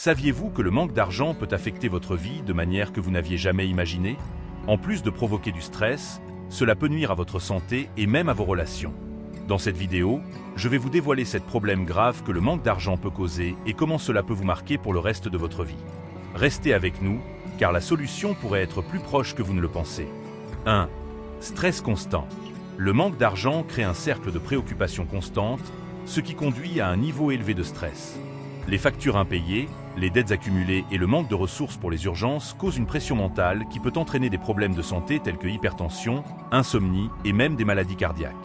Saviez-vous que le manque d'argent peut affecter votre vie de manière que vous n'aviez jamais imaginée? En plus de provoquer du stress, cela peut nuire à votre santé et même à vos relations. Dans cette vidéo, je vais vous dévoiler ces problèmes graves que le manque d'argent peut causer et comment cela peut vous marquer pour le reste de votre vie. Restez avec nous, car la solution pourrait être plus proche que vous ne le pensez. 1. Stress constant. Le manque d'argent crée un cercle de préoccupations constantes, ce qui conduit à un niveau élevé de stress. Les factures impayées, les dettes accumulées et le manque de ressources pour les urgences causent une pression mentale qui peut entraîner des problèmes de santé tels que hypertension, insomnie et même des maladies cardiaques.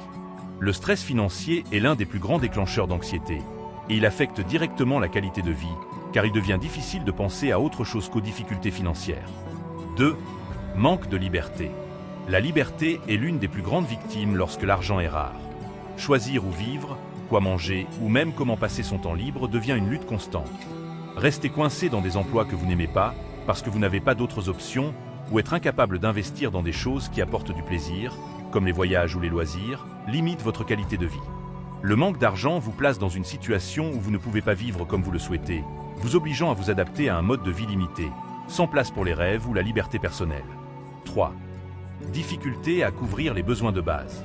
Le stress financier est l'un des plus grands déclencheurs d'anxiété, et il affecte directement la qualité de vie, car il devient difficile de penser à autre chose qu'aux difficultés financières. 2. Manque de liberté. La liberté est l'une des plus grandes victimes lorsque l'argent est rare. Choisir où vivre, quoi manger ou même comment passer son temps libre devient une lutte constante. Rester coincé dans des emplois que vous n'aimez pas, parce que vous n'avez pas d'autres options, ou être incapable d'investir dans des choses qui apportent du plaisir, comme les voyages ou les loisirs, limite votre qualité de vie. Le manque d'argent vous place dans une situation où vous ne pouvez pas vivre comme vous le souhaitez, vous obligeant à vous adapter à un mode de vie limité, sans place pour les rêves ou la liberté personnelle. 3. Difficulté à couvrir les besoins de base.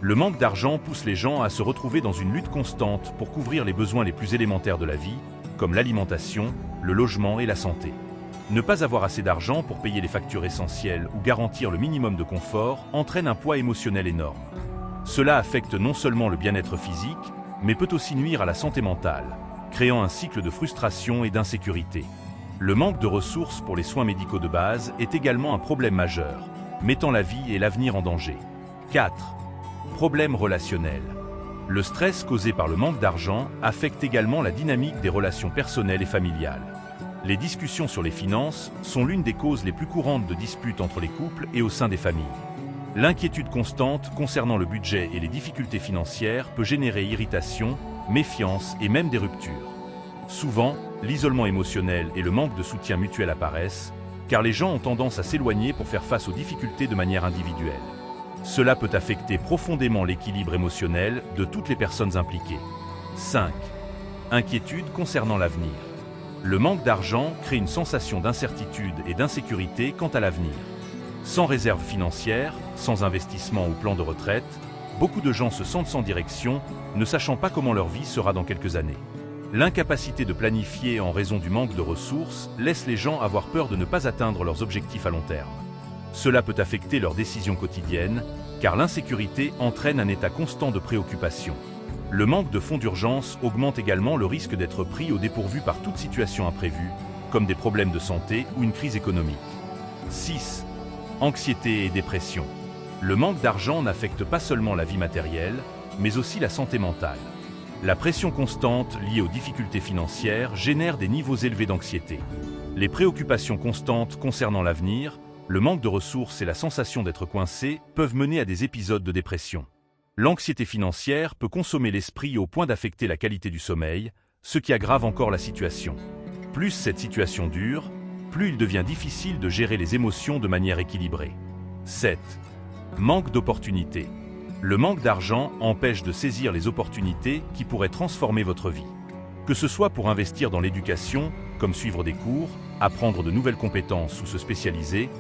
Le manque d'argent pousse les gens à se retrouver dans une lutte constante pour couvrir les besoins les plus élémentaires de la vie, comme l'alimentation, le logement et la santé. Ne pas avoir assez d'argent pour payer les factures essentielles ou garantir le minimum de confort entraîne un poids émotionnel énorme. Cela affecte non seulement le bien-être physique, mais peut aussi nuire à la santé mentale, créant un cycle de frustration et d'insécurité. Le manque de ressources pour les soins médicaux de base est également un problème majeur, mettant la vie et l'avenir en danger. 4. Problèmes relationnels. Le stress causé par le manque d'argent affecte également la dynamique des relations personnelles et familiales. Les discussions sur les finances sont l'une des causes les plus courantes de disputes entre les couples et au sein des familles. L'inquiétude constante concernant le budget et les difficultés financières peut générer irritation, méfiance et même des ruptures. Souvent, l'isolement émotionnel et le manque de soutien mutuel apparaissent, car les gens ont tendance à s'éloigner pour faire face aux difficultés de manière individuelle. Cela peut affecter profondément l'équilibre émotionnel de toutes les personnes impliquées. 5. Inquiétude concernant l'avenir. Le manque d'argent crée une sensation d'incertitude et d'insécurité quant à l'avenir. Sans réserve financière, sans investissement ou plan de retraite, beaucoup de gens se sentent sans direction, ne sachant pas comment leur vie sera dans quelques années. L'incapacité de planifier en raison du manque de ressources laisse les gens avoir peur de ne pas atteindre leurs objectifs à long terme. Cela peut affecter leurs décisions quotidiennes, car l'insécurité entraîne un état constant de préoccupation. Le manque de fonds d'urgence augmente également le risque d'être pris au dépourvu par toute situation imprévue, comme des problèmes de santé ou une crise économique. 6. Anxiété et dépression. Le manque d'argent n'affecte pas seulement la vie matérielle, mais aussi la santé mentale. La pression constante liée aux difficultés financières génère des niveaux élevés d'anxiété. Les préoccupations constantes concernant l'avenir, le manque de ressources et la sensation d'être coincé peuvent mener à des épisodes de dépression. L'anxiété financière peut consommer l'esprit au point d'affecter la qualité du sommeil, ce qui aggrave encore la situation. Plus cette situation dure, plus il devient difficile de gérer les émotions de manière équilibrée. 7. Manque d'opportunités. Le manque d'argent empêche de saisir les opportunités qui pourraient transformer votre vie. Que ce soit pour investir dans l'éducation, comme suivre des cours, apprendre de nouvelles compétences ou se spécialiser,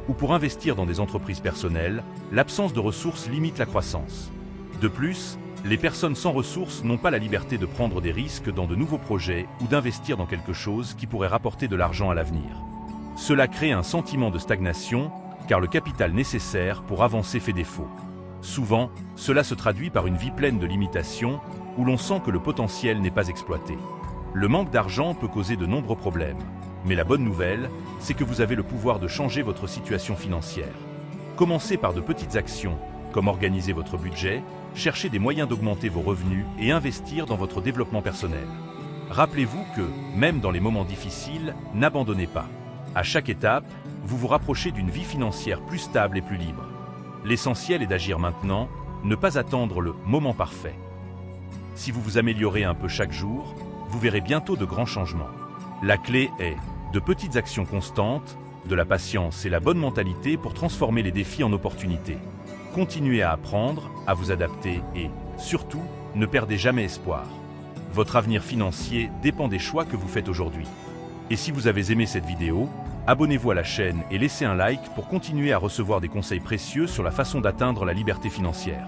ou pour investir dans des entreprises personnelles, l'absence de ressources limite la croissance. De plus, les personnes sans ressources n'ont pas la liberté de prendre des risques dans de nouveaux projets ou d'investir dans quelque chose qui pourrait rapporter de l'argent à l'avenir. Cela crée un sentiment de stagnation, car le capital nécessaire pour avancer fait défaut. Souvent, cela se traduit par une vie pleine de limitations, où l'on sent que le potentiel n'est pas exploité. Le manque d'argent peut causer de nombreux problèmes, mais la bonne nouvelle, c'est que vous avez le pouvoir de changer votre situation financière. Commencez par de petites actions, comme organiser votre budget, chercher des moyens d'augmenter vos revenus et investir dans votre développement personnel. Rappelez-vous que, même dans les moments difficiles, n'abandonnez pas. À chaque étape, vous vous rapprochez d'une vie financière plus stable et plus libre. L'essentiel est d'agir maintenant, ne pas attendre le moment parfait. Si vous vous améliorez un peu chaque jour, vous verrez bientôt de grands changements. La clé est de petites actions constantes, de la patience et la bonne mentalité pour transformer les défis en opportunités. Continuez à apprendre, à vous adapter et, surtout, ne perdez jamais espoir. Votre avenir financier dépend des choix que vous faites aujourd'hui. Et si vous avez aimé cette vidéo, abonnez-vous à la chaîne et laissez un like pour continuer à recevoir des conseils précieux sur la façon d'atteindre la liberté financière.